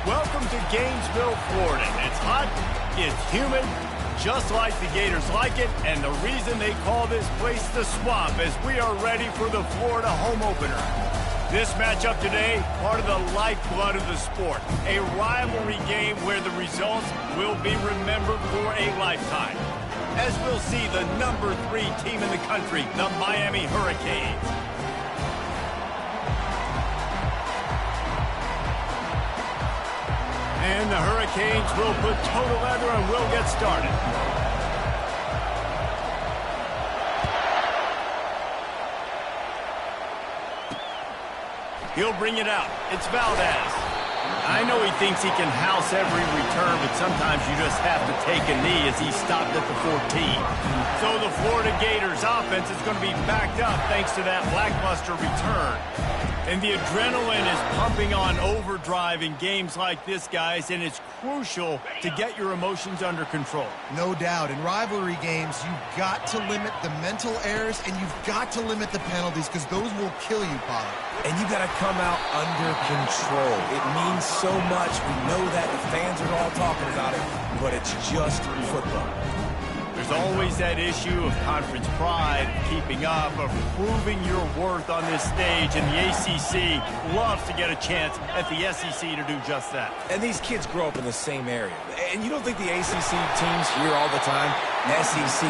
Welcome to Gainesville, Florida. It's hot, it's humid, just like the Gators like it, and the reason they call this place the Swamp is we are ready for the Florida home opener. This matchup today, part of the lifeblood of the sport, a rivalry game where the results will be remembered for a lifetime. As we'll see the number 3 team in the country, the Miami Hurricanes. And the Hurricanes will put toe to leather and will get started. He'll bring it out. It's Valdez. I know he thinks he can house every return, but sometimes you just have to take a knee as he stopped at the 14. So the Florida Gators offense is going to be backed up thanks to that lackluster return. And the adrenaline is pumping on overdrive in games like this, guys, and it's crucial to get your emotions under control. No doubt. In rivalry games, you've got to limit the mental errors, and you've got to limit the penalties, because those will kill you, Pollard. And you got to come out under control. It means so much. We know that. The fans are all talking about it, but it's just football. There's always that issue of conference pride, keeping up, of proving your worth on this stage, and the ACC loves to get a chance at the SEC to do just that. And these kids grow up in the same area. And you don't think the ACC teams hear all the time, SEC,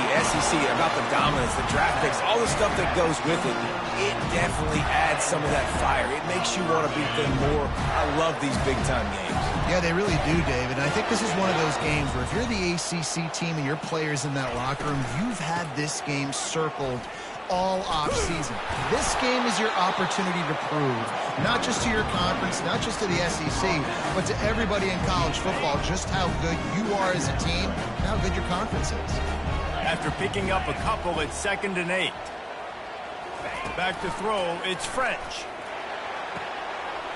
about the dominance, the draft picks, all the stuff that goes with it. It definitely adds some of that fire. It makes you want to beat them more. I love these big-time games. Yeah, they really do, David. And I think this is one of those games where if you're the ACC team and your players in that locker room, you've had this game circled all offseason. This game is your opportunity to prove, not just to your conference, not just to the SEC, but to everybody in college football, just how good you are as a team and how good your conference is. After picking up a couple at 2nd and 8. Back to throw, it's French.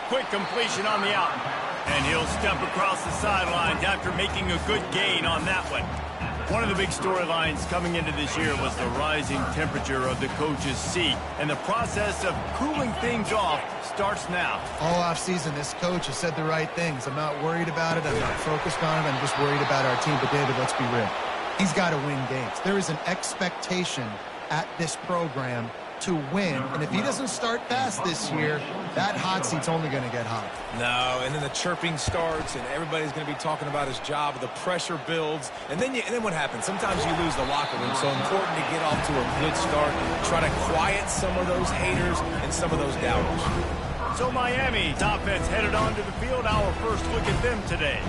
Quick completion on the out. And he'll step across the sidelines after making a good gain on that one. One of the big storylines coming into this year was the rising temperature of the coach's seat. And the process of cooling things off starts now. All offseason, this coach has said the right things. I'm not worried about it. I'm not focused on it. I'm just worried about our team. But, David, let's be real. He's got to win games. There is an expectation at this program to win, and if he doesn't start fast this year, that hot seat's only going to get hot. No, and then the chirping starts, and everybody's going to be talking about his job. The pressure builds, and then what happens? Sometimes you lose the locker room, so important to get off to a good start. Try to quiet some of those haters and some of those doubters. So Miami's offense headed onto the field. Our first look at them today.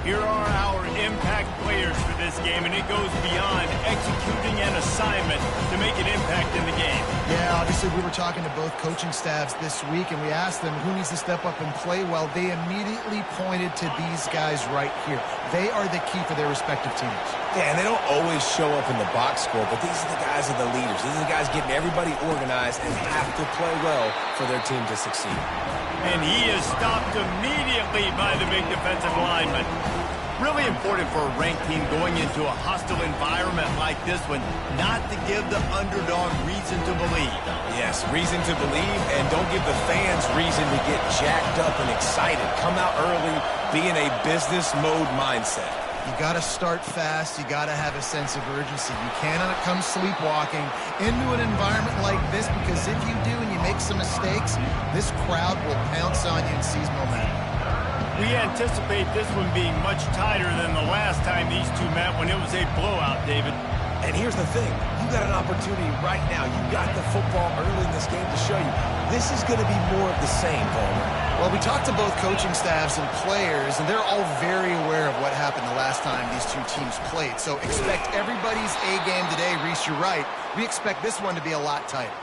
Here are our impact players for this game, and it goes beyond executing an assignment to make an impact in the game. Yeah, obviously we were talking to both coaching staffs this week, and we asked them who needs to step up and play well. They immediately pointed to these guys right here. They are the key for their respective teams. Yeah, and they don't always show up in the box score, but these are the guys that are the leaders. These are the guys getting everybody organized and have to play well for their team to succeed. And he is stopped immediately by the big defensive lineman. Really important for a ranked team going into a hostile environment like this one, not to give the underdog reason to believe. Yes, reason to believe, and don't give the fans reason to get jacked up and excited. Come out early, be in a business mode mindset. You got to start fast. You got to have a sense of urgency. You cannot come sleepwalking into an environment like this, because if you do and you make some mistakes, this crowd will pounce on you and seize momentum. We anticipate this one being much tighter than the last time these two met when it was a blowout, David. And here's the thing. You got an opportunity right now. You got the football early in this game to show you. This is going to be more of the same, Palmer. Well, we talked to both coaching staffs and players, and they're all very aware of what happened the last time these two teams played. So expect everybody's A game today. Reese, you're right. We expect this one to be a lot tighter.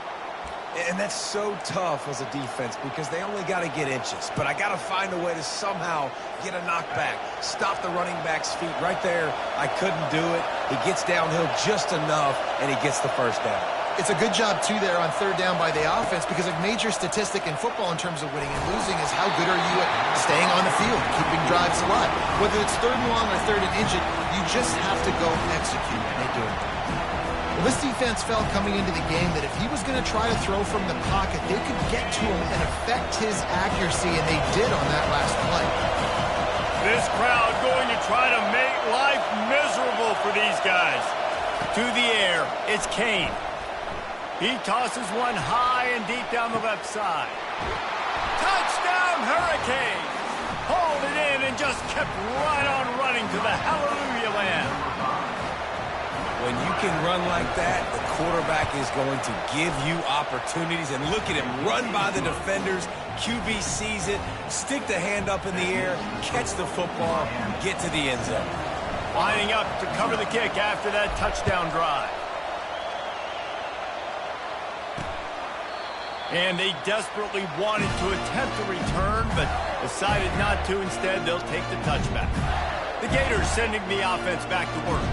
And that's so tough as a defense because they only got to get inches. But I got to find a way to somehow get a knockback, stop the running back's feet right there. I couldn't do it. He gets downhill just enough, and he gets the first down. It's a good job, too, there on third down by the offense, because a major statistic in football in terms of winning and losing is how good are you at staying on the field, keeping drives alive. Whether it's third and long or third and injured, you just have to go execute, and they do it. Well, this defense felt coming into the game that if he was going to try to throw from the pocket, they could get to him and affect his accuracy, and they did on that last play. This crowd going to try to make life miserable for these guys. To the air, it's Kane. He tosses one high and deep down the left side. Touchdown, Hurricanes! Hauled it in and just kept right on running to the hallelujah land. When you can run like that, the quarterback is going to give you opportunities. And look at him run by the defenders. QB sees it, stick the hand up in the air, catch the football, get to the end zone. Lining up to cover the kick after that touchdown drive. And they desperately wanted to attempt a return, but decided not to. Instead, they'll take the touchback. The Gators sending the offense back to work.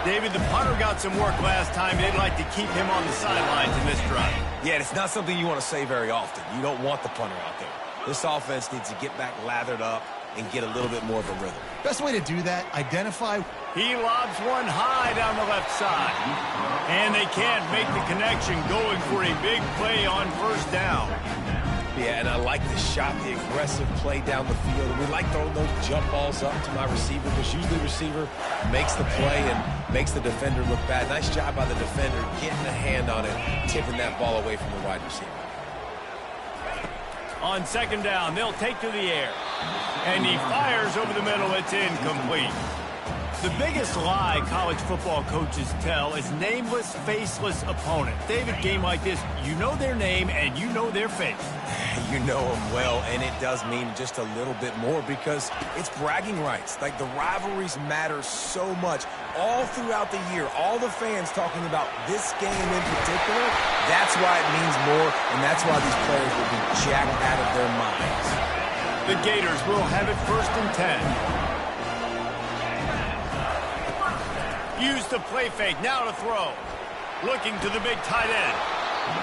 David, the punter got some work last time. They'd like to keep him on the sidelines in this drive. Yeah, it's not something you want to say very often. You don't want the punter out there. This offense needs to get back lathered up and get a little bit more of a rhythm. Best way to do that, identify. He lobs one high down the left side. And they can't make the connection, going for a big play on first down. Yeah, and I like the shot, the aggressive play down the field. And we like throwing those jump balls up to my receiver, because usually the receiver makes the play and makes the defender look bad. Nice job by the defender getting a hand on it, tipping that ball away from the wide receiver. On second down, they'll take to the air. And he fires over the middle. It's incomplete. The biggest lie college football coaches tell is nameless, faceless opponent. David, game like this, you know their name and you know their face. You know them well, and it does mean just a little bit more, because it's bragging rights. Like, the rivalries matter so much all throughout the year. All the fans talking about this game in particular, that's why it means more, and that's why these players will be jacked out of their minds. The Gators will have it 1st and 10. Use the play fake, now to throw. Looking to the big tight end.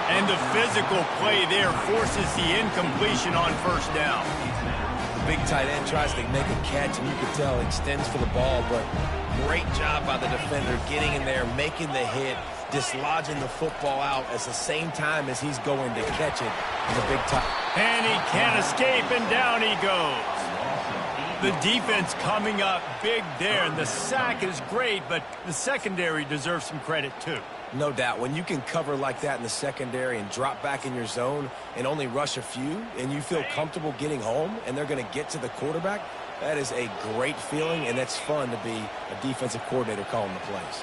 And the physical play there forces the incompletion on first down. The big tight end tries to make a catch, and you can tell extends for the ball, but great job by the defender getting in there, making the hit, dislodging the football out at the same time as he's going to catch it. The big tight. And he can't escape, and down he goes. The defense coming up big there, and the sack is great, but the secondary deserves some credit too. No doubt. When you can cover like that in the secondary and drop back in your zone and only rush a few, and you feel comfortable getting home and they're going to get to the quarterback, that is a great feeling, and it's fun to be a defensive coordinator calling the plays.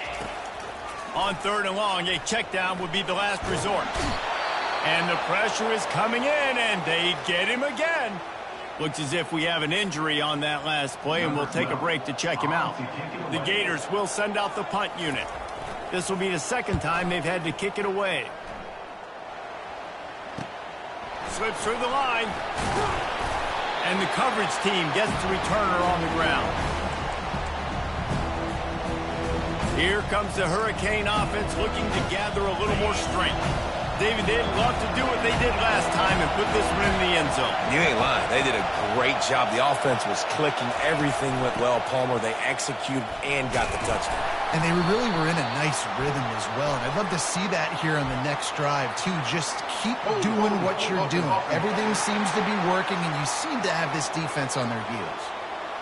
On 3rd and long, a check down would be the last resort. And the pressure is coming in, and they get him again. Looks as if we have an injury on that last play, and we'll take a break to check him out. The Gators will send out the punt unit. This will be the 2nd time they've had to kick it away. Slips through the line. And the coverage team gets the returner on the ground. Here comes the Hurricane offense looking to gather a little more strength. David, they'd love to do what they did last time and put this one in the end zone. You ain't lying. They did a great job. The offense was clicking. Everything went well, Palmer. They executed and got the touchdown. And they really were in a nice rhythm as well. And I'd love to see that here on the next drive, too. Just keep doing what you're doing. Everything seems to be working, and you seem to have this defense on their heels.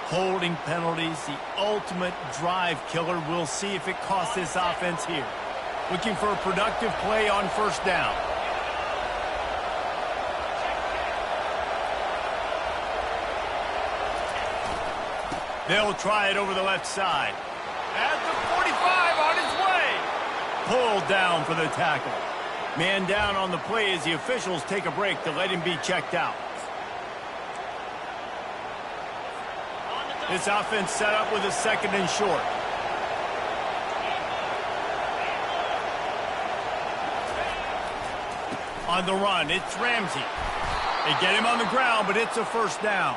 Holding penalties, the ultimate drive killer. We'll see if it costs this offense here. Looking for a productive play on first down. They'll try it over the left side. At the 45, on his way. Pulled down for the tackle. Man down on the play as the officials take a break to let him be checked out. This offense set up with a 2nd and short. On the run, it's Ramsey. They get him on the ground, but it's a first down.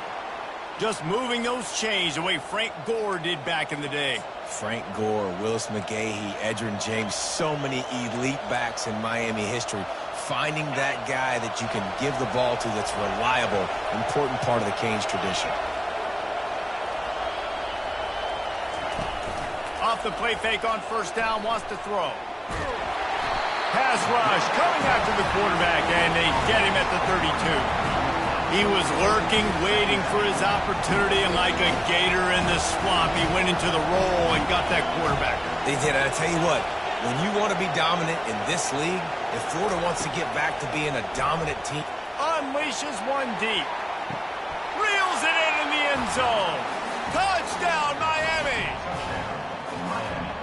Just moving those chains the way Frank Gore did back in the day. Frank Gore, Willis McGahee, Edgerrin James, so many elite backs in Miami history. Finding that guy that you can give the ball to that's reliable, important part of the Canes tradition. Off the play fake on first down, wants to throw. Pass rush coming after the quarterback, and they get him at the 32. He was lurking, waiting for his opportunity, and like a gator in the swamp, he went into the roll and got that quarterback. They did. I tell you what, when you want to be dominant in this league, if Florida wants to get back to being a dominant team, unleashes one deep. Reels it in the end zone. Touchdown, Miami!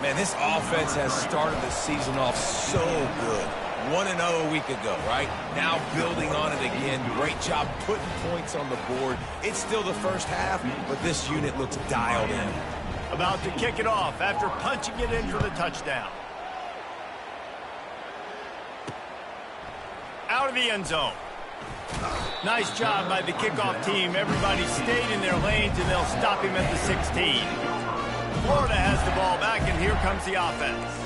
Man, this offense has started the season off so good. 1-0 a week ago, right? Now building on it again. Great job putting points on the board. It's still the first half, but this unit looks dialed in. About to kick it off after punching it in for the touchdown. Out of the end zone. Nice job by the kickoff team. Everybody stayed in their lanes, and they'll stop him at the 16. Florida has the ball back, and here comes the offense.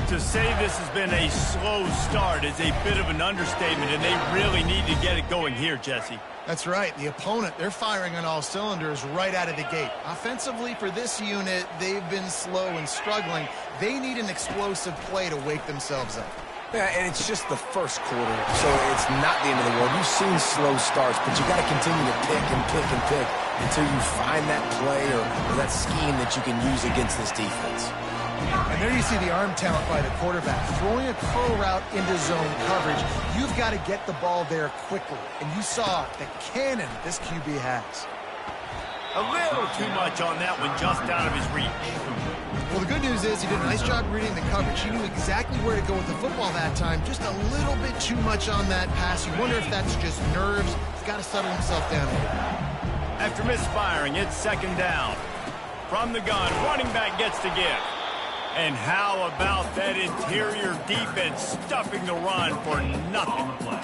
To say this has been a slow start is a bit of an understatement, and they really need to get it going here, Jesse. That's right. The opponent, they're firing on all cylinders right out of the gate. Offensively, for this unit, they've been slow and struggling. They need an explosive play to wake themselves up. Yeah, and it's just the first quarter, so it's not the end of the world. You've seen slow starts, but you got to continue to pick and pick and pick until you find that play or that scheme that you can use against this defense. And there you see the arm talent by the quarterback. Throwing a curl route into zone coverage, you've got to get the ball there quickly. And you saw the cannon this QB has. A little too much on that one, just out of his reach. Well, the good news is he did a nice job reading the coverage. He knew exactly where to go with the football that time. Just a little bit too much on that pass. You wonder if that's just nerves. He's got to settle himself down a bit. After misfiring, it's second down. From the gun, running back gets to give. And how about that interior defense stuffing the run for nothing play?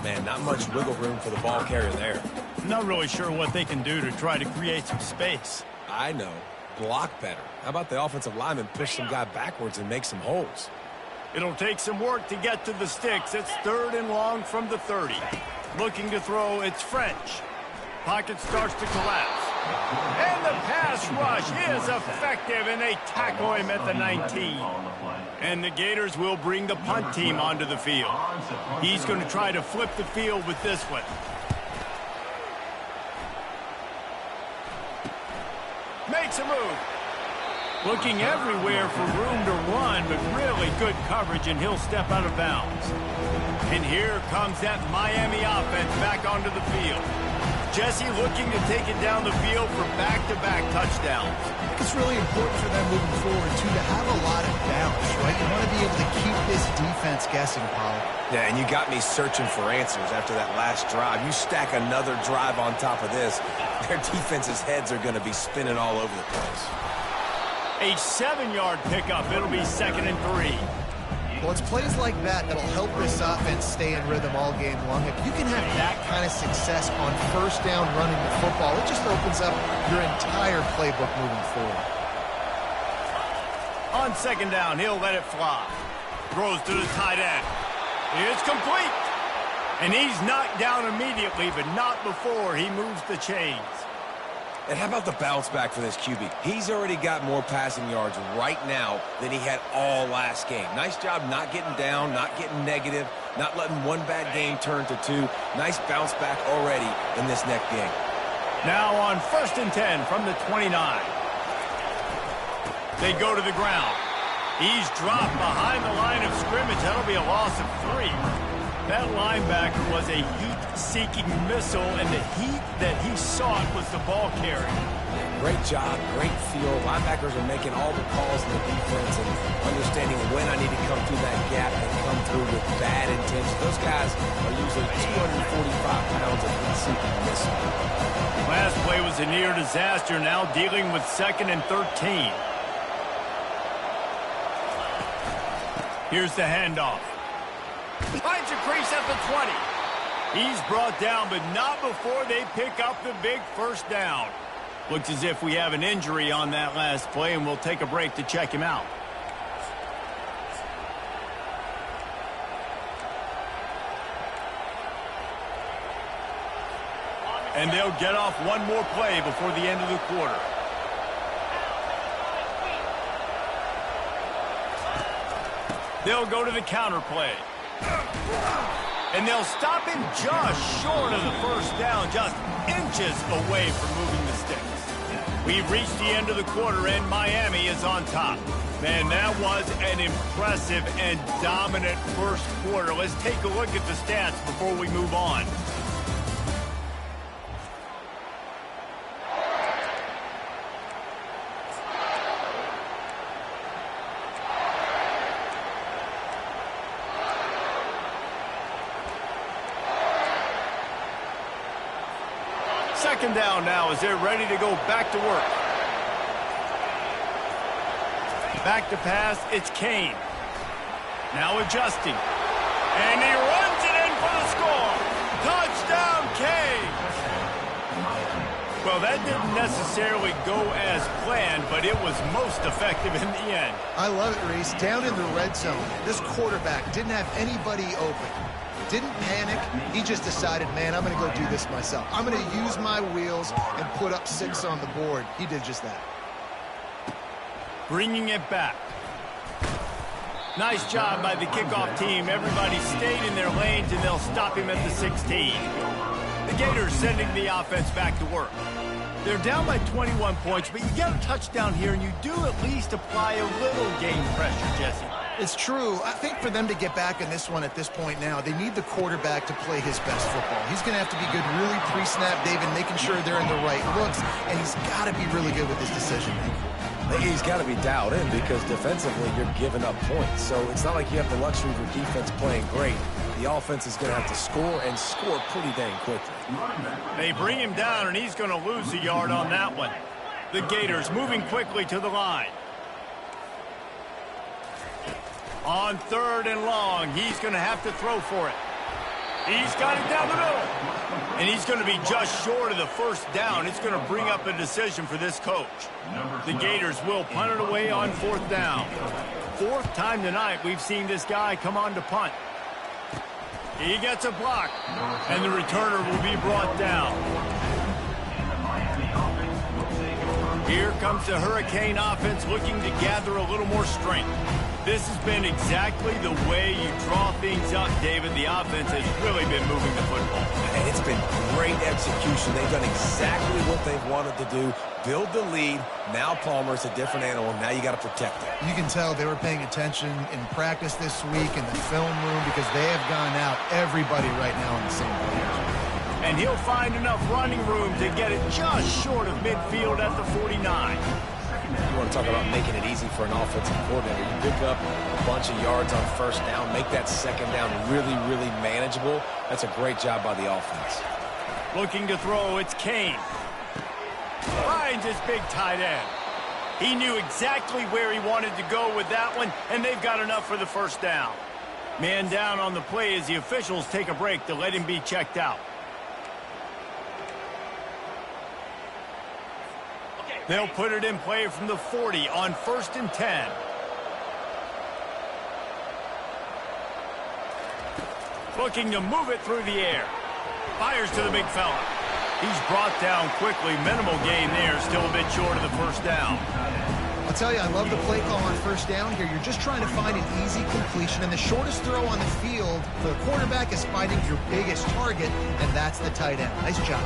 Man, not much wiggle room for the ball carrier there. Not really sure what they can do to try to create some space. I know. Block better. How about the offensive lineman push some guy backwards and make some holes? It'll take some work to get to the sticks. It's third and long from the 30. Looking to throw, it's French. Pocket starts to collapse. And the pass rush is effective, and they tackle him at the 19. And the Gators will bring the punt team onto the field. He's going to try to flip the field with this one. Makes a move. Looking everywhere for room to run, but really good coverage, and he'll step out of bounds. And here comes that Miami offense back onto the field. Jesse looking to take it down the field for back-to-back touchdowns. I think it's really important for them moving forward, too, to have a lot of balance, right? You want to be able to keep this defense guessing, Paul. Yeah, and you got me searching for answers after that last drive. You stack another drive on top of this, their defense's heads are going to be spinning all over the place. A 7-yard pickup. It'll be 2nd and 3. Well, it's plays like that that'll help this offense stay in rhythm all game long. If you can have that kind of success on first down running the football, it just opens up your entire playbook moving forward. On 2nd down, he'll let it fly. Throws to the tight end. It's complete. And he's knocked down immediately, but not before he moves the chains. And how about the bounce back for this QB? He's already got more passing yards right now than he had all last game. Nice job not getting down, not getting negative, not letting one bad game turn to 2. Nice bounce back already in this next game. Now on 1st and 10 from the 29. They go to the ground. He's dropped behind the line of scrimmage. That'll be a loss of 3. That linebacker was a heat-seeking missile, and the heat that he sought was the ball carrier. Great job, great feel. Linebackers are making all the calls in the defense and understanding when I need to come through that gap and come through with bad intentions. Those guys are usually 245 pounds of heat seeking missile. Last play was a near disaster, now dealing with 2nd and 13. Here's the handoff. Finds a crease at the 20. He's brought down, but not before they pick up the big first down. Looks as if we have an injury on that last play, and we'll take a break to check him out. And they'll get off one more play before the end of the quarter. They'll go to the counter play. And they'll stop him just short of the first down, just inches away from moving the sticks. We've reached the end of the quarter, and Miami is on top. Man, that was an impressive and dominant first quarter. Let's take a look at the stats before we move on. Second down now as they're ready to go back to work. Back to pass, it's Kane. Now adjusting. And he runs it in for the score. Touchdown, Kane. Well, that didn't necessarily go as planned, but it was most effective in the end. I love it, Reese. Down in the red zone, this quarterback didn't have anybody open. Didn't panic. He just decided, man, I'm going to go do this myself. I'm going to use my wheels and put up 6 on the board. He did just that. Bringing it back. Nice job by the kickoff team. Everybody stayed in their lanes, and they'll stop him at the 16. The Gators sending the offense back to work. They're down by 21 points, but you get a touchdown here, and you do at least apply a little game pressure, Jesse. It's true. I think for them to get back in this one at this point now, they need the quarterback to play his best football. He's going to have to be good really pre-snap, David, making sure they're in the right looks, and he's got to be really good with his decision making. He's got to be dialed in because defensively you're giving up points. So it's not like you have the luxury of your defense playing great. The offense is going to have to score and score pretty dang quickly. They bring him down, and he's going to lose a yard on that one. The Gators moving quickly to the line. On 3rd and long, he's going to have to throw for it. He's got it down the middle. And he's going to be just short of the first down. It's going to bring up a decision for this coach. The Gators will punt it away on 4th down. 4th time tonight we've seen this guy come on to punt. He gets a block, and the returner will be brought down. Here comes the Hurricane offense looking to gather a little more strength. This has been exactly the way you draw things up, David. The offense has really been moving the football. And it's been great execution. They've done exactly what they've wanted to do. Build the lead. Now Palmer's a different animal. Now you got to protect it. You can tell they were paying attention in practice this week in the film room because they have gone out everybody right now on the same page. And he'll find enough running room to get it just short of midfield at the 49. You want to talk about making it easy for an offensive coordinator. You pick up a bunch of yards on 1st down, make that 2nd down really, really manageable. That's a great job by the offense. Looking to throw, it's Kane. Finds his big tight end. He knew exactly where he wanted to go with that one, and they've got enough for the 1st down. Man down on the play as the officials take a break to let him be checked out. They'll put it in play from the 40 on 1st and 10. Looking to move it through the air. Fires to the big fella. He's brought down quickly. Minimal gain there. Still a bit short of the 1st down. I'll tell you, I love the play call on 1st down here. You're just trying to find an easy completion, and the shortest throw on the field for the quarterback is finding your biggest target, and that's the tight end. Nice job.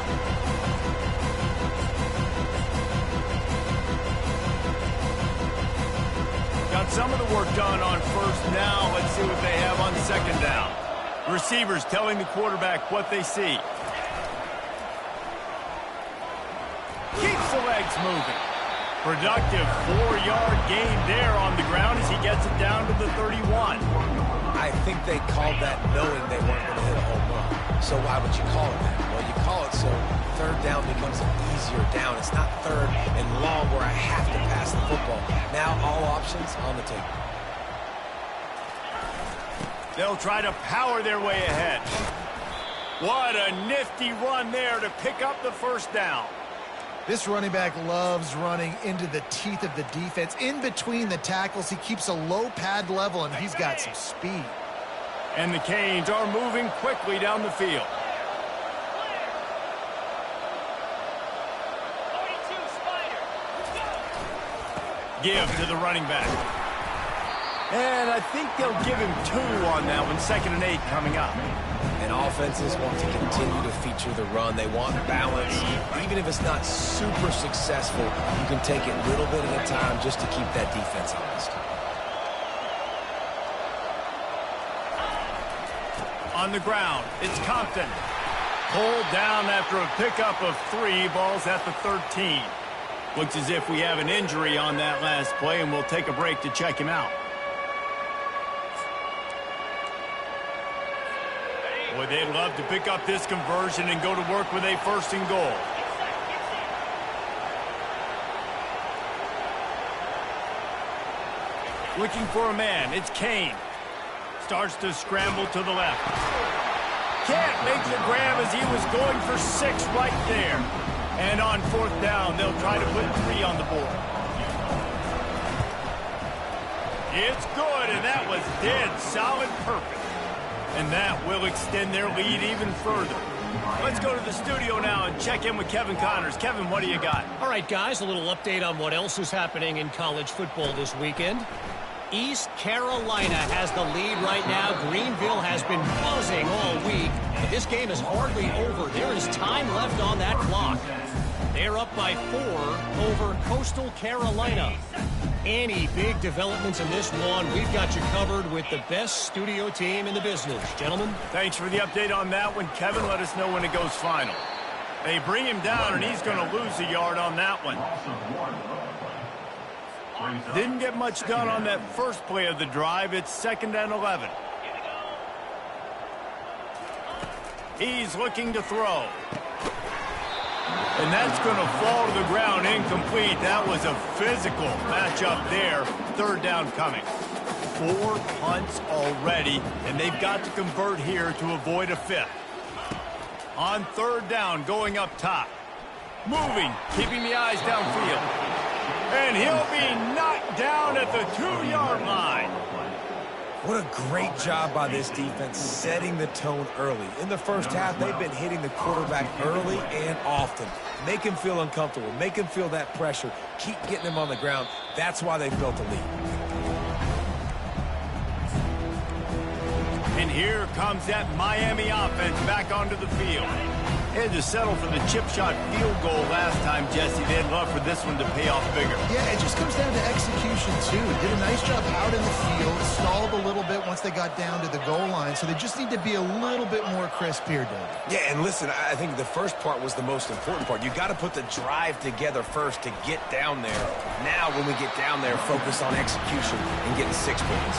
Got some of the work done on 1st. Now let's see what they have on 2nd down. Receivers telling the quarterback what they see. Keeps the legs moving. Productive 4-yard gain there on the ground as he gets it down to the 31. I think they called that knowing they weren't going to hit a home run. So why would you call it that? Well, you call it so 3rd down becomes an easier down. It's not 3rd and long where I have to pass the football. Now all options on the table. They'll try to power their way ahead. What a nifty run there to pick up the 1st down. This running back loves running into the teeth of the defense. In between the tackles, he keeps a low pad level, and he's got some speed. And the Canes are moving quickly down the field. Give to the running back. And I think they'll give him 2 on that one. 2nd and 8 coming up. And offenses want to continue to feature the run. They want balance. Even if it's not super successful, you can take it little bit at a time just to keep that defense honest. On the ground, it's Compton. Pulled down after a pickup of 3 balls at the 13. Looks as if we have an injury on that last play, and we'll take a break to check him out. Boy, they'd love to pick up this conversion and go to work with a 1st and goal. Looking for a man, it's Kane. Starts to scramble to the left. Can't make the grab as he was going for 6 right there. And on 4th down, they'll try to put 3 on the board. It's good, and that was dead solid perfect. And that will extend their lead even further. Let's go to the studio now and check in with Kevin Connors. Kevin, what do you got? All right, guys, a little update on what else is happening in college football this weekend. East Carolina has the lead right now. Greenville has been buzzing all week, but this game is hardly over. There is time left on that clock. They're up by 4 over Coastal Carolina. Any big developments in this one, we've got you covered with the best studio team in the business. Gentlemen? Thanks for the update on that one. Kevin, let us know when it goes final. They bring him down, and he's going to lose a yard on that one. Didn't get much done on that first play of the drive. It's 2nd and 11. He's looking to throw. And that's going to fall to the ground incomplete. That was a physical matchup there. 3rd down coming. 4 punts already, and they've got to convert here to avoid a 5th. On 3rd down, going up top. Moving, keeping the eyes downfield. And he'll be knocked down at the 2-yard line. What a great job by this defense setting the tone early. In the first half, they've been hitting the quarterback early and often. Make him feel uncomfortable. Make him feel that pressure. Keep getting him on the ground. That's why they've built a lead. And here comes that Miami offense back onto the field. Had to settle for the chip shot field goal last time, Jesse. They'd love for this one to pay off bigger. Yeah, it just comes down to execution, too. Did a nice job out in the field, stalled a little bit once they got down to the goal line, so they just need to be a little bit more crisp here, David. Yeah, and listen, I think the first part was the most important part. You got to put the drive together first to get down there. Now, when we get down there, focus on execution and getting 6 points.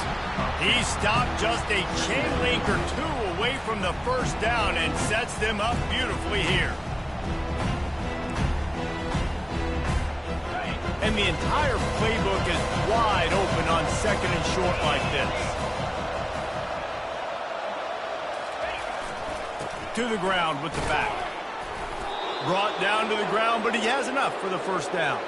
He stopped just a chain link or 2 away from the 1st down and sets them up beautifully here. And the entire playbook is wide open on 2nd and short like this. To the ground with the back. Brought down to the ground, but he has enough for the 1st down.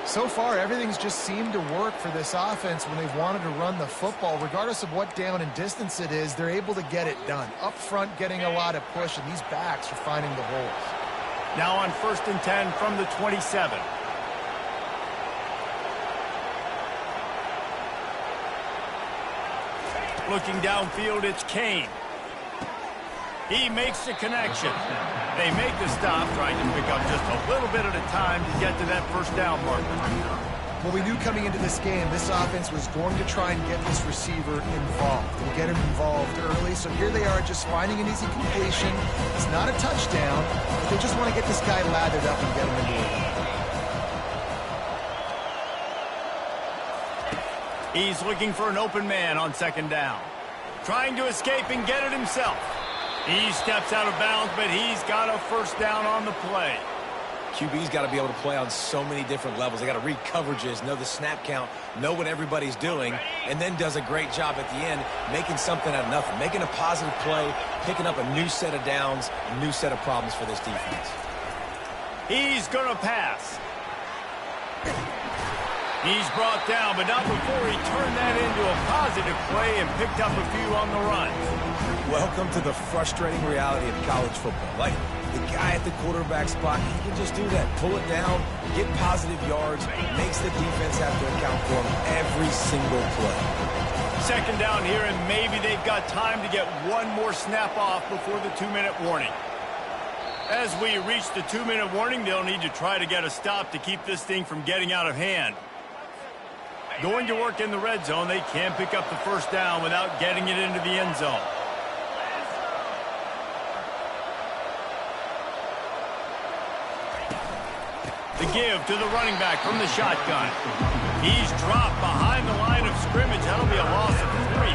So far, everything's just seemed to work for this offense when they've wanted to run the football. Regardless of what down and distance it is, they're able to get it done. Up front, getting a lot of push, and these backs are finding the holes. Now on 1st and 10 from the 27. Looking downfield, it's Kane. He makes the connection. They make the stop, trying to pick up just a little bit at a time to get to that 1st down marker. Well, we knew coming into this game, this offense was going to try and get this receiver involved and get him involved early. So here they are just finding an easy completion. It's not a touchdown, but they just want to get this guy lathered up and get him into it. He's looking for an open man on 2nd down. Trying to escape and get it himself. He steps out of bounds, but he's got a 1st down on the play. QB's got to be able to play on so many different levels. They got to read coverages, know the snap count, know what everybody's doing, and then does a great job at the end making something out of nothing, making a positive play, picking up a new set of downs, a new set of problems for this defense. He's going to pass. He's brought down, but not before he turned that into a positive play and picked up a few on the run. Welcome to the frustrating reality of college football. Like, the guy at the quarterback spot, he can just do that. Pull it down, get positive yards, makes the defense have to account for him every single play. Second down here, and maybe they've got time to get one more snap off before the 2-minute warning. As we reach the 2-minute warning, they'll need to try to get a stop to keep this thing from getting out of hand. Going to work in the red zone, they can't pick up the first down without getting it into the end zone. The give to the running back from the shotgun. He's dropped behind the line of scrimmage. That'll be a loss of 3.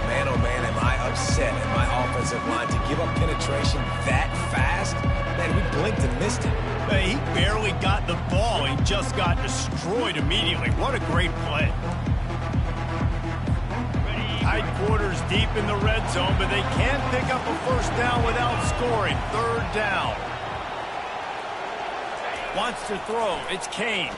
Man, oh man, am I upset at my offensive line to give up penetration that fast? Man, we blinked and missed it. He barely got the ball. He just got destroyed immediately. What a great play. Tight quarters deep in the red zone, but they can't pick up a first down without scoring. Third down. Wants to throw. It's Kane.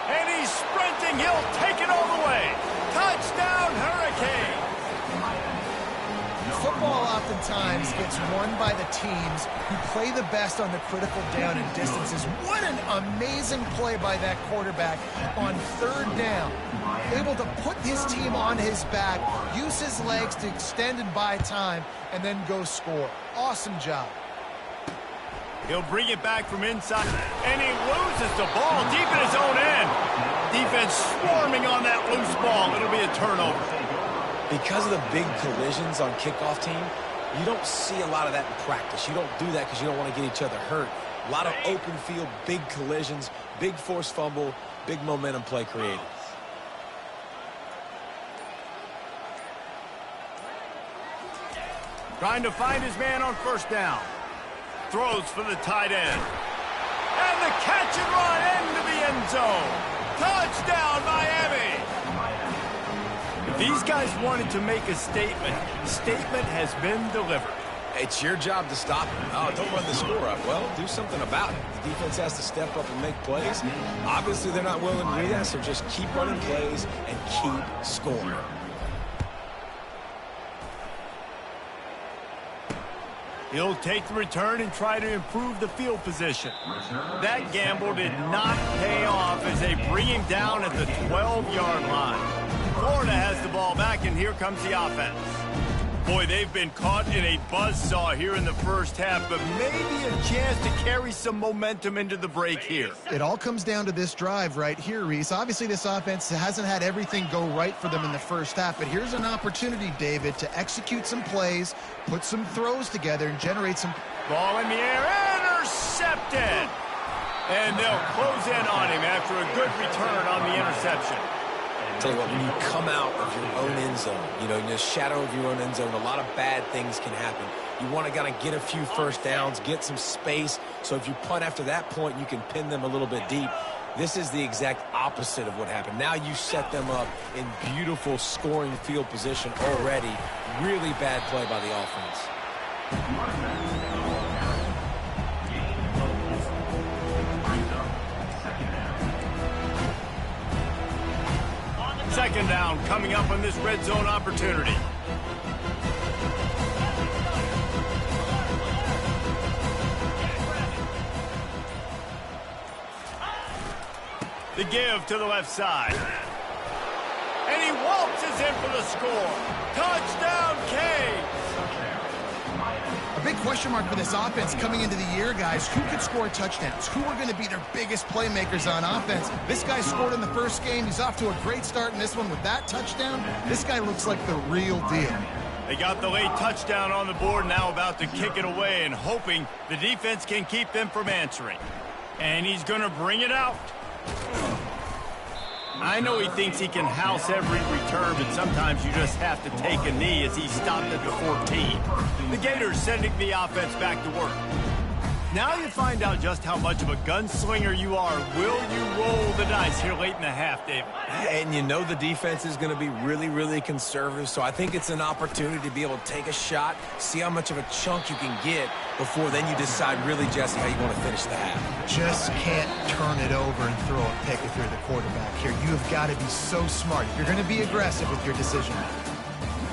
And he's sprinting. He'll take it all the way. Touchdown, Hurricane. Football oftentimes gets won by the teams who play the best on the critical down and distances. What an amazing play by that quarterback on third down. Able to put his team on his back, use his legs to extend and buy time, and then go score. Awesome job. He'll bring it back from inside, and he loses the ball deep in his own end. Defense swarming on that loose ball. It'll be a turnover. Because of the big collisions on kickoff team, you don't see a lot of that in practice. You don't do that because you don't want to get each other hurt. A lot of open field, big collisions, big forced fumble, big momentum play created. Trying to find his man on first down. Throws for the tight end. And the catch and run into the end zone. Touchdown, Miami. If these guys wanted to make a statement, the statement has been delivered. It's your job to stop him. Oh, don't run the score up. Well, do something about it. The defense has to step up and make plays. Obviously, they're not willing to do that, so just keep running plays and keep scoring. He'll take the return and try to improve the field position. That gamble did not pay off as they bring him down at the 12-yard line. Florida has the ball back, and here comes the offense. Boy, they've been caught in a buzzsaw here in the first half, but maybe a chance to carry some momentum into the break here. It all comes down to this drive right here, Reese. Obviously, this offense hasn't had everything go right for them in the first half, but here's an opportunity, David, to execute some plays, put some throws together, and generate some... Ball in the air, intercepted! And they'll close in on him after a good return on the interception. Tell you what, when you come out of your own end zone, you know, in the shadow of your own end zone, a lot of bad things can happen. You want to kind of get a few first downs, get some space, so if you punt after that point, you can pin them a little bit deep. This is the exact opposite of what happened. Now you set them up in beautiful scoring field position already. Really bad play by the offense. Second down coming up on this red zone opportunity. The give to the left side. And he waltzes in for the score. Touchdown, Kane. A big question mark for this offense coming into the year, guys. Who could score touchdowns? Who are going to be their biggest playmakers on offense? This guy scored in the first game. He's off to a great start in this one with that touchdown. This guy looks like the real deal. They got the late touchdown on the board, now about to kick it away and hoping the defense can keep them from answering. And he's going to bring it out. I know he thinks he can house every return, but sometimes you just have to take a knee as he stopped at the 14. The Gators sending the offense back to work. Now you find out just how much of a gunslinger you are. Will you roll the dice here late in the half, David? And you know the defense is going to be really, really conservative, so I think it's an opportunity to be able to take a shot, see how much of a chunk you can get before then you decide really, Jesse, how you want to finish the half. Just can't turn it over and throw a pick if you're the quarterback here. You have got to be so smart. You're going to be aggressive with your decision.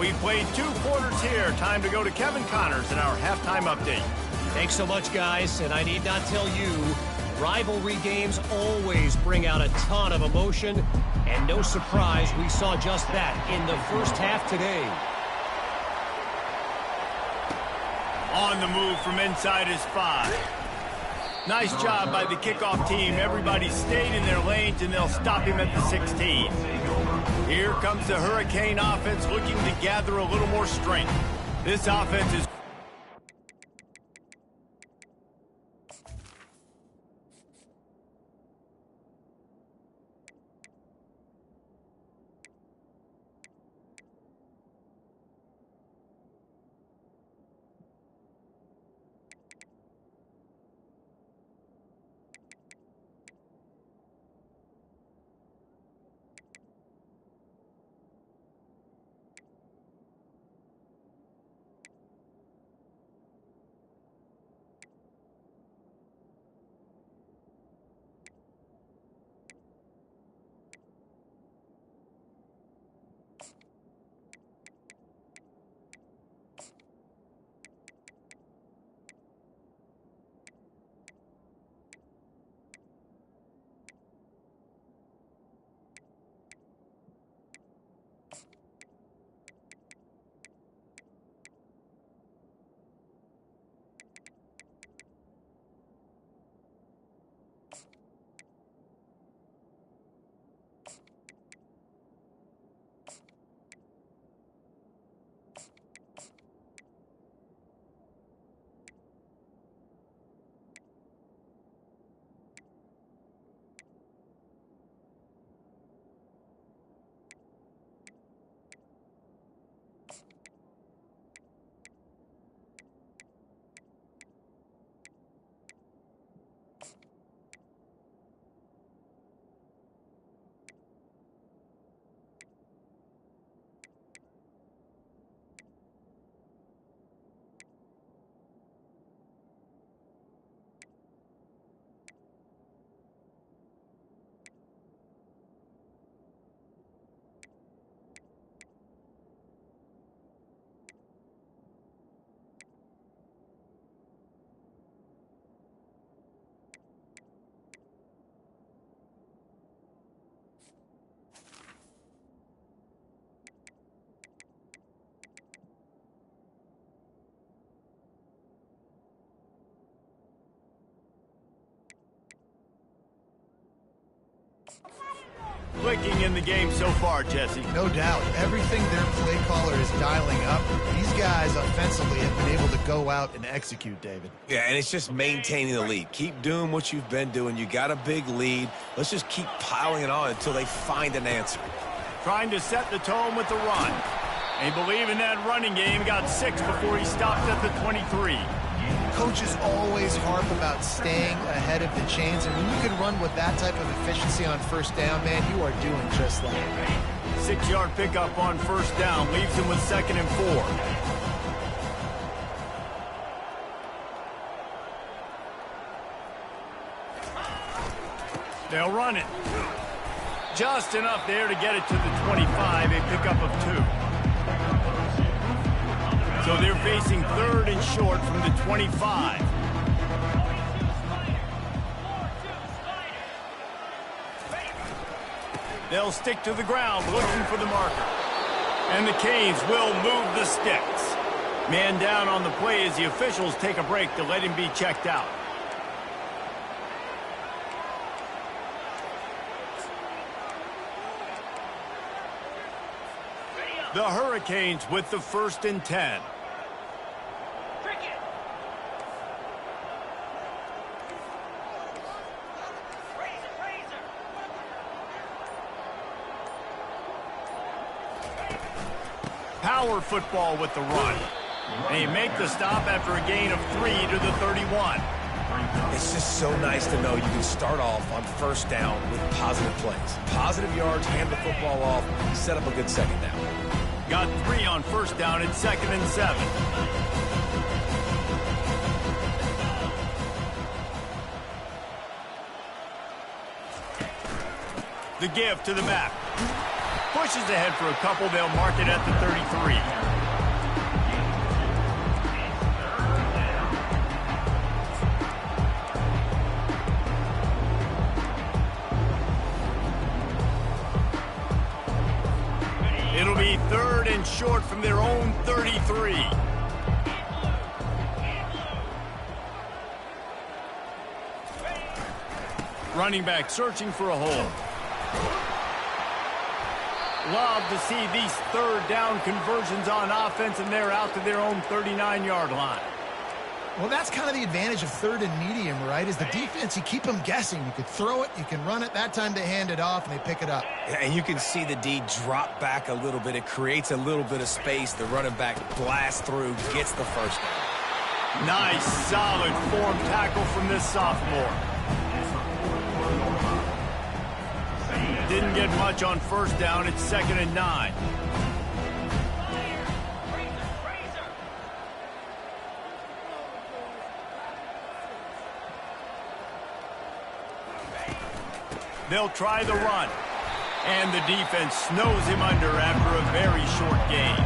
We've played 2 quarters here. Time to go to Kevin Connors in our halftime update. Thanks so much, guys, and I need not tell you, rivalry games always bring out a ton of emotion. And no surprise, we saw just that in the first half today. On the move from inside his 5. Nice job by the kickoff team. Everybody stayed in their lanes, and they'll stop him at the 16. Here comes the Hurricane offense looking to gather a little more strength. This offense is... Clicking in the game so far, Jesse. No doubt. Everything their play caller is dialing up, these guys offensively have been able to go out and execute, David. Yeah, and it's just maintaining the lead. Keep doing what you've been doing. You got a big lead. Let's just keep piling it on until they find an answer. Trying to set the tone with the run. They believe in that running game. Got 6 before he stopped at the 23. Coaches always harp about staying ahead of the chains, and when you can run with that type of efficiency on first down, man, you are doing just that. 6-yard pickup on first down leaves him with 2nd and 4. They'll run it. Just enough there to get it to the 25, a pickup of 2. So they're facing 3rd and short from the 25. They'll stick to the ground looking for the marker. And the Canes will move the sticks. Man down on the play as the officials take a break to let him be checked out. The Hurricanes with the 1st and 10. Power football with the run. They make the stop after a gain of 3 to the 31. It's just so nice to know you can start off on first down with positive plays. Positive yards, hand the football off, set up a good second down. Got 3 on first down at 2nd and 7. The give to the back. Pushes ahead for a couple. They'll mark it at the 33. short from their own 33. Running back searching for a hole. Love to see these third down conversions on offense, and they're out to their own 39-yard line. Well, that's kind of the advantage of third and medium, right? Is the defense, you keep them guessing. You could throw it, you can run it. That time they hand it off, and they pick it up. And you can see the D drop back a little bit. It creates a little bit of space. The running back blasts through, gets the first down. Nice, solid form tackle from this sophomore. Didn't get much on first down. It's 2nd and 9. They'll try the run. And the defense snows him under after a very short gain.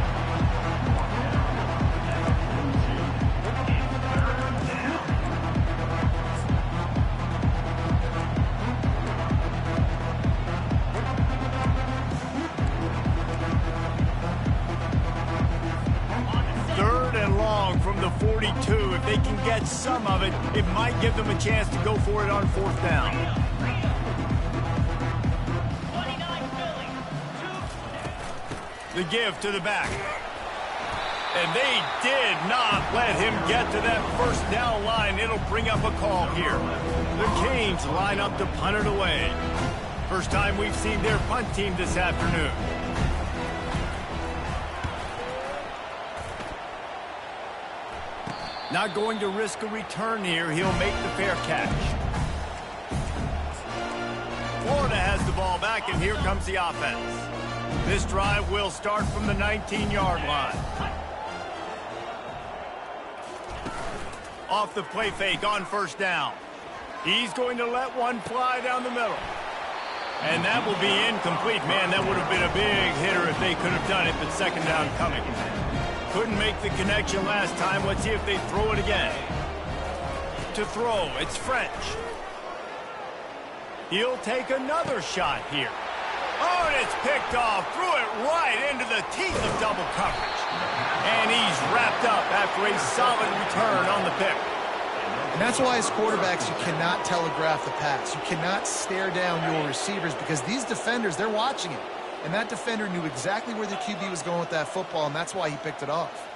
Third and long from the 42. If they can get some of it, it might give them a chance to go for it on 4th down. The give to the back. And they did not let him get to that first down line. It'll bring up a call here. The Canes line up to punt it away. First time we've seen their punt team this afternoon. Not going to risk a return here. He'll make the fair catch. Florida has the ball back, and here comes the offense. This drive will start from the 19-yard line. Off the play fake on first down. He's going to let one fly down the middle. And that will be incomplete. Man, that would have been a big hitter if they could have done it, but 2nd down coming. Couldn't make the connection last time. Let's see if they throw it again. To throw, it's French. He'll take another shot here. Oh, and it's picked off. Threw it right into the teeth of double coverage. And he's wrapped up after a solid return on the pick. And that's why as quarterbacks, you cannot telegraph the pass. You cannot stare down your receivers because these defenders, they're watching it. And that defender knew exactly where the QB was going with that football, and that's why he picked it off.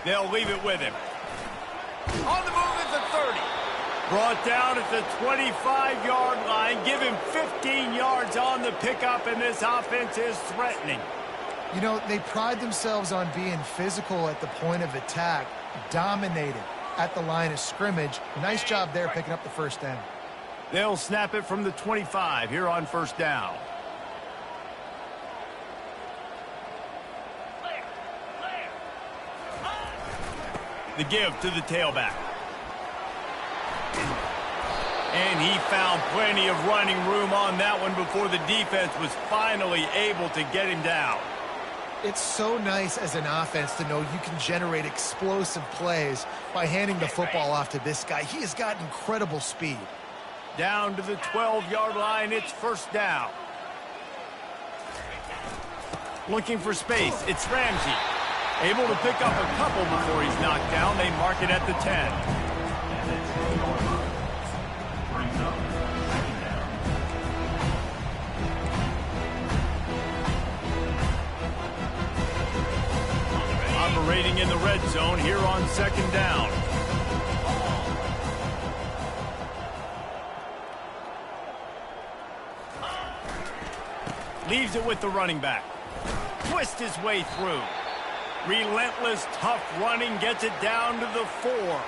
They'll leave it with him. On the move at the 30. Brought down at the 25-yard line. Give him 15 yards on the pickup, and this offense is threatening. You know, they pride themselves on being physical at the point of attack, dominated at the line of scrimmage. Nice job there picking up the first down. They'll snap it from the 25 here on first down. The give to the tailback. And he found plenty of running room on that one before the defense was finally able to get him down. It's so nice as an offense to know you can generate explosive plays by handing the football off to this guy. He has got incredible speed. Down to the 12-yard line, it's first down. Looking for space, it's Ramsey. Able to pick up a couple before he's knocked down. They mark it at the 10. Operating in the red zone here on second down. Leaves it with the running back. Twist his way through. Relentless, tough running, gets it down to the 4.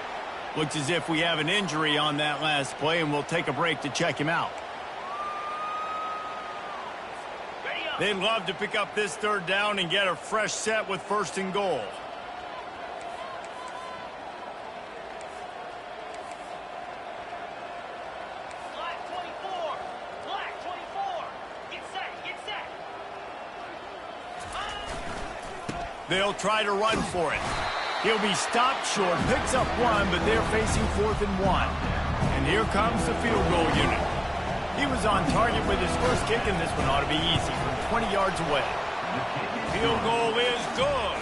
Looks as if we have an injury on that last play, and we'll take a break to check him out. They'd love to pick up this third down and get a fresh set with 1st and goal. They'll try to run for it. He'll be stopped short, picks up 1, but they're facing 4th and 1. And here comes the field goal unit. He was on target with his first kick, and this one ought to be easy for him. 20 yards away. Field goal is good.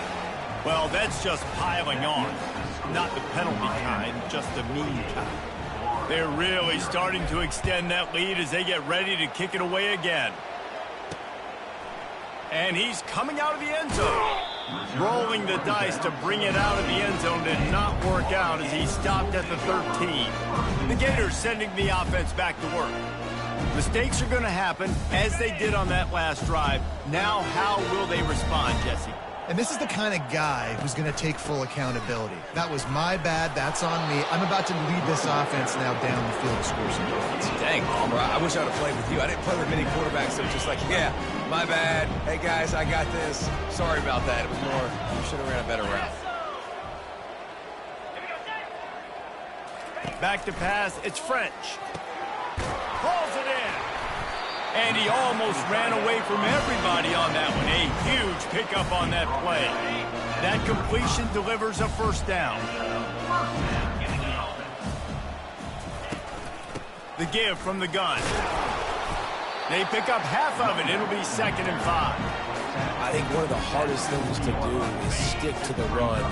Well, that's just piling on. Not the penalty kind, just the mean kind. They're really starting to extend that lead as they get ready to kick it away again. And he's coming out of the end zone. Rolling the dice to bring it out of the end zone did not work out as he stopped at the 13. The Gators sending the offense back to work. Mistakes are going to happen, as they did on that last drive. Now, how will they respond, Jesse? And this is the kind of guy who's going to take full accountability. That was my bad. That's on me. I'm about to lead this offense now down the field to score some points. Dang, Palmer, I wish I would have played with you. I didn't play with many quarterbacks that were just like, yeah, my bad. Hey, guys, I got this. Sorry about that. It was more, you should have ran a better route. Back to pass. It's French. Pulls it in. And he almost ran away from everybody on that one. A huge pickup on that play. That completion delivers a first down. The give from the gun. They pick up half of it. It'll be 2nd and 5. I think one of the hardest things to do is stick to the run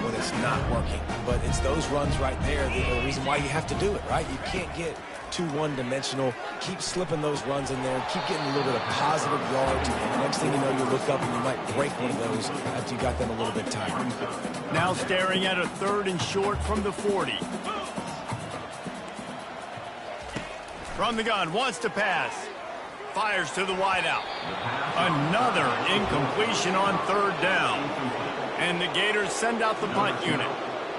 when it's not working. But it's those runs right there the reason why you have to do it, right? You can't get too one-dimensional. Keep slipping those runs in there. Keep getting a little bit of positive yards. And next thing you know, you look up and you might break one of those after you got them a little bit tired. Now staring at a 3rd and short from the 40. From the gun, wants to pass. Fires to the wideout. Another incompletion on 3rd down. And the Gators send out the punt unit.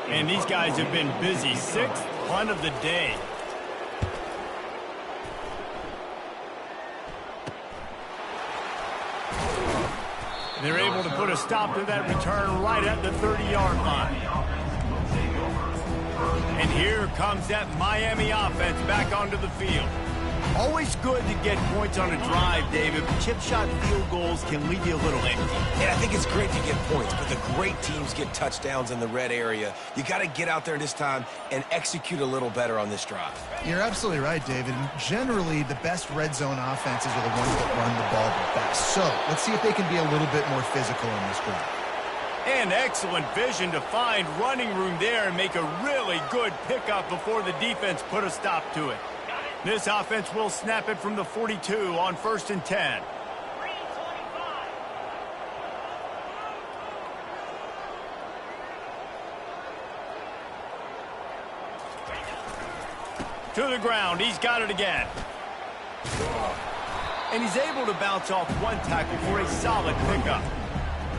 And these guys have been busy. 6th punt of the day. They're able to put a stop to that return right at the 30-yard line. And here comes that Miami offense back onto the field. Always good to get points on a drive, David. Chip shot field goals can leave you a little empty. And I think it's great to get points, but the great teams get touchdowns in the red area. You got to get out there this time and execute a little better on this drive. You're absolutely right, David. Generally, the best red zone offenses are the ones that run the ball the best. So let's see if they can be a little bit more physical in this drive. And excellent vision to find running room there and make a really good pickup before the defense put a stop to it. This offense will snap it from the 42 on 1st and 10. To the ground. He's got it again. And he's able to bounce off one tackle for a solid pickup.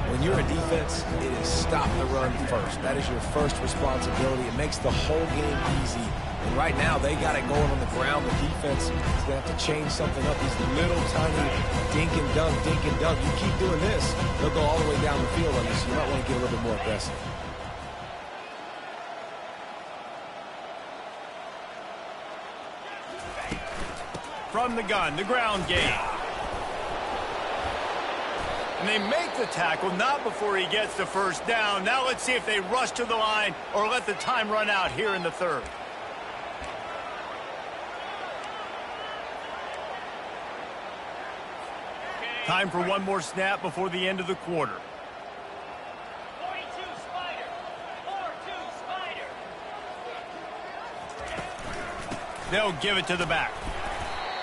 When you're a defense, it is stop the run first. That is your first responsibility. It makes the whole game easy. And right now, they got it going on the ground. The defense is going to have to change something up. These little tiny dink and dunk, dink and dunk. You keep doing this, they'll go all the way down the field on you, so you might want to get a little bit more aggressive. From the gun, the ground game. And they make the tackle, not before he gets the first down. Now let's see if they rush to the line or let the time run out here in the 3rd. Time for one more snap before the end of the quarter. 42 Spider. 4-2 Spider. They'll give it to the back.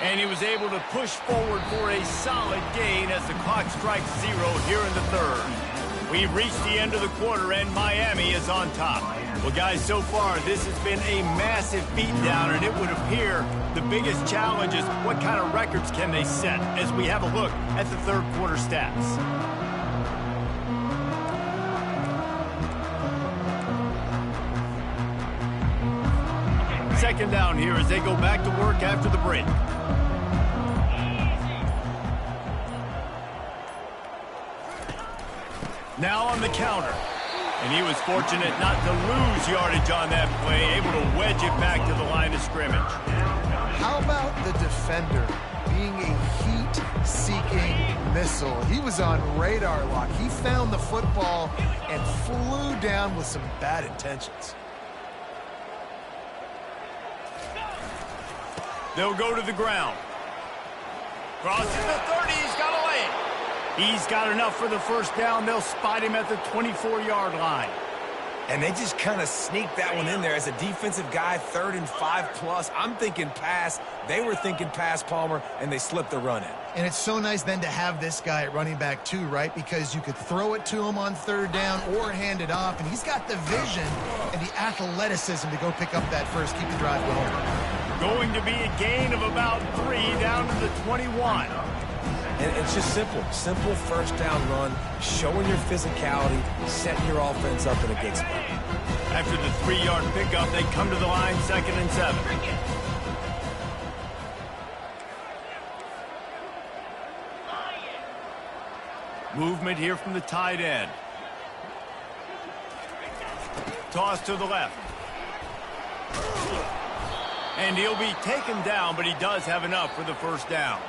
And he was able to push forward for a solid gain as the clock strikes 0 here in the 3rd. We've reached the end of the quarter, and Miami is on top. Well, guys, so far, this has been a massive beatdown, and it would appear the biggest challenge is what kind of records can they set as we have a look at the 3rd quarter stats. Second down here as they go back to work after the break. Now on the counter. And he was fortunate not to lose yardage on that play, able to wedge it back to the line of scrimmage. How about the defender being a heat-seeking missile? He was on radar lock. He found the football and flew down with some bad intentions. They'll go to the ground. Crosses the 30, he's got to lay it. He's got enough for the first down. They'll spot him at the 24-yard line. And they just kind of sneaked that one in there as a defensive guy, 3rd and 5+. I'm thinking pass. They were thinking pass, Palmer, and they slipped the run in. And it's so nice then to have this guy at running back too, right? Because you could throw it to him on 3rd down or hand it off, and he's got the vision and the athleticism to go pick up that first, keep the drive going. Going to be a gain of about 3 down to the 21. And it's just simple first down run, showing your physicality, setting your offense up in a good spot. After the 3-yard pickup, they come to the line, 2nd and 7. Movement here from the tight end. Toss to the left. And he'll be taken down, but he does have enough for the first down.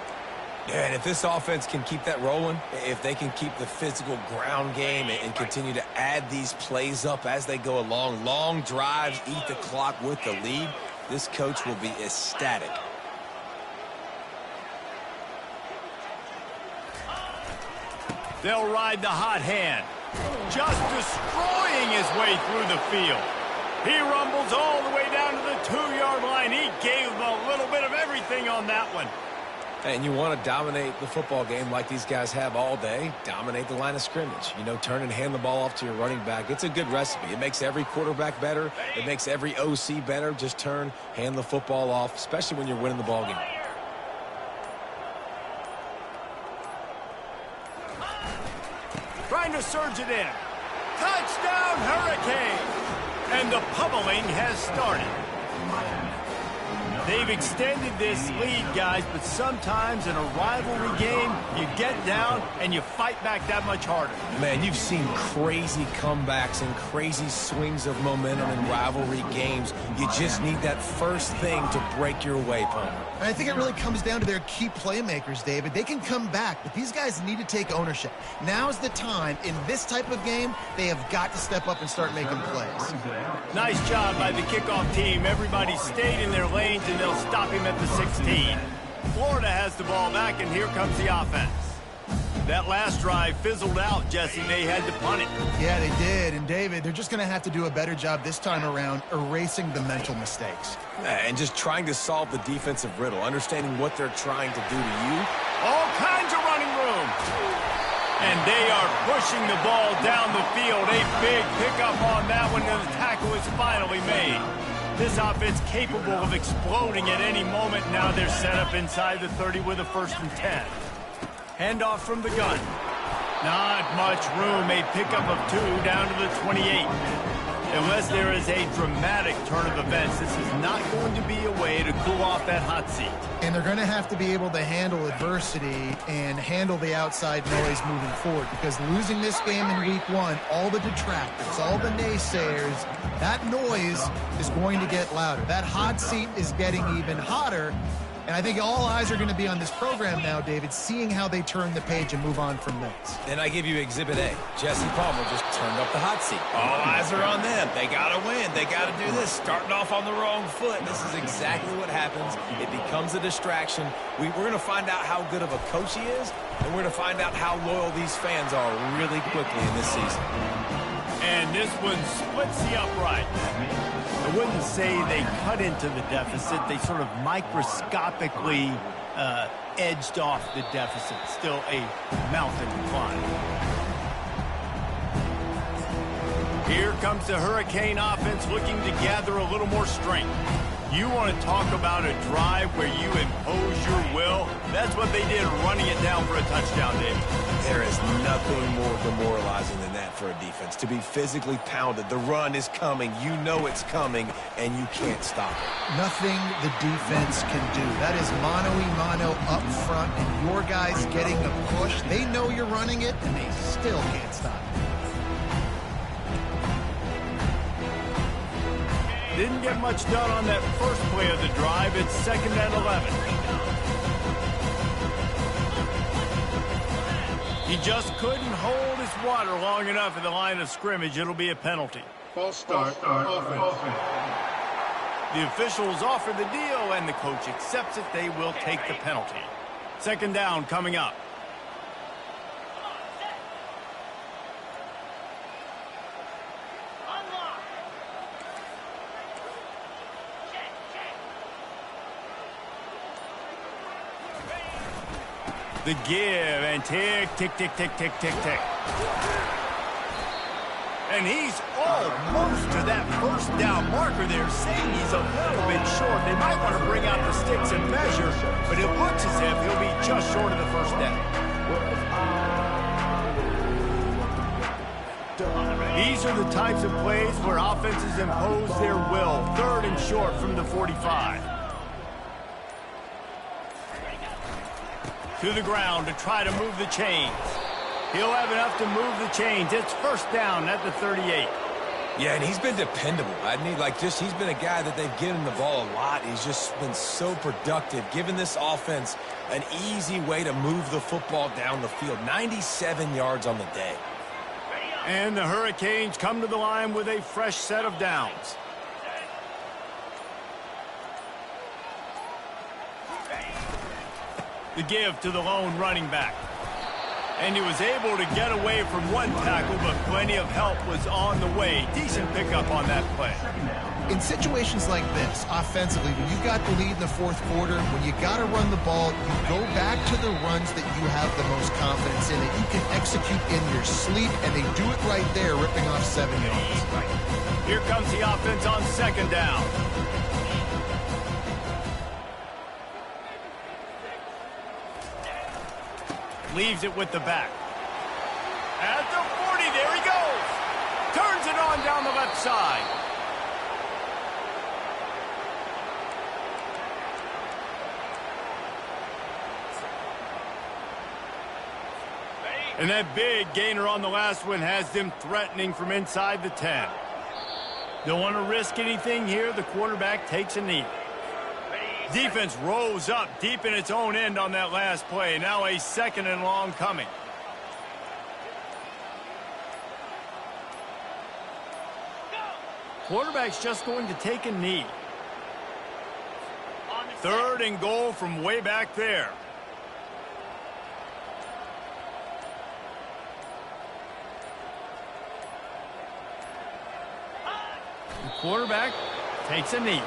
Yeah, and if this offense can keep that rolling, if they can keep the physical ground game and continue to add these plays up as they go along, long drives, eat the clock with the lead, this coach will be ecstatic. They'll ride the hot hand, just destroying his way through the field. He rumbles all the way down to the 2-yard line. He gave them a little bit of everything on that one. And you want to dominate the football game like these guys have all day. Dominate the line of scrimmage. You know, turn and hand the ball off to your running back. It's a good recipe. It makes every quarterback better. It makes every OC better. Just turn, hand the football off, especially when you're winning the ball game. Trying to surge it in. Touchdown, Hurricane! And the pummeling has started. They've extended this lead, guys, but sometimes in a rivalry game, you get down and you fight back that much harder. Man, you've seen crazy comebacks and crazy swings of momentum in rivalry games. You just need that first thing to break your way, Palmer. And I think it really comes down to their key playmakers, David. They can come back, but these guys need to take ownership. Now's the time. In this type of game, they have got to step up and start making plays. Nice job by the kickoff team. Everybody stayed in their lanes, and they'll stop him at the 16. Florida has the ball back, and here comes the offense. That last drive fizzled out, Jesse. They had to punt it. Yeah, they did. And, David, they're just going to have to do a better job this time around erasing the mental mistakes. And just trying to solve the defensive riddle, understanding what they're trying to do to you. All kinds of running room. And they are pushing the ball down the field. A big pickup on that one, and the tackle is finally made. This offense capable of exploding at any moment. Now they're set up inside the 30 with a 1st and 10. Handoff from the gun. Not much room. A pickup of 2 down to the 28. Unless there is a dramatic turn of events, this is not going to be a way to cool off that hot seat. And they're going to have to be able to handle adversity and handle the outside noise moving forward, because losing this game in week 1, all the detractors, all the naysayers, that noise is going to get louder. That hot seat is getting even hotter. And I think all eyes are going to be on this program now, David, seeing how they turn the page and move on from this. And I give you Exhibit A. Jesse Palmer just turned up the hot seat. All eyes are on them. They got to win. They got to do this. Starting off on the wrong foot. This is exactly what happens. It becomes a distraction. We're going to find out how good of a coach he is, and we're going to find out how loyal these fans are really quickly in this season. And this one splits the upright. I wouldn't say they cut into the deficit. They sort of microscopically edged off the deficit. Still a mountain to climb. Here comes the Hurricane offense looking to gather a little more strength. You want to talk about a drive where you impose your will? That's what they did, running it down for a touchdown, Dave. There is nothing more demoralizing than that for a defense. To be physically pounded. The run is coming. You know it's coming, and you can't stop it. Nothing the defense can do. That is mano-a-mano up front, and your guys getting the push. They know you're running it, and they still can't stop it. Didn't get much done on that first play of the drive. It's 2nd and 11. He just couldn't hold his water long enough in the line of scrimmage. It'll be a penalty. False start offense. The officials offer the deal, and the coach accepts it. They will take the penalty. 2nd down coming up. The give and tick, tick, tick, tick, tick, tick, tick. And he's almost to that first down marker there, saying he's a little bit short. They might want to bring out the sticks and measure, but it looks as if he'll be just short of the first down. These are the types of plays where offenses impose their will. 3rd and short from the 45. To the ground to try to move the chains. He'll have enough to move the chains. It's first down at the 38. Yeah, and he's been dependable. He's been a guy that they've given the ball a lot. He's just been so productive, giving this offense an easy way to move the football down the field. 97 yards on the day. And the Hurricanes come to the line with a fresh set of downs. The give to the lone running back. And he was able to get away from one tackle, but plenty of help was on the way. Decent pickup on that play. In situations like this, offensively, when you got the lead in the 4th quarter, when you got to run the ball, you go back to the runs that you have the most confidence in, that you can execute in your sleep, and they do it right there, ripping off 7 yards. Here comes the offense on 2nd down. Leaves it with the back. At the 40, there he goes. Turns it on down the left side. And that big gainer on the last one has them threatening from inside the 10. Don't want to risk anything here. The quarterback takes a knee. Defense rose up deep in its own end on that last play. Now a 2nd and long coming. Quarterback's just going to take a knee. 3rd and goal from way back there. The quarterback takes a knee.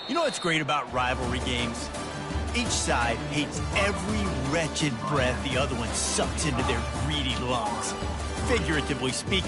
You know what's great about rivalry games? Each side hates every wretched breath the other one sucks into their greedy lungs. Figuratively speaking.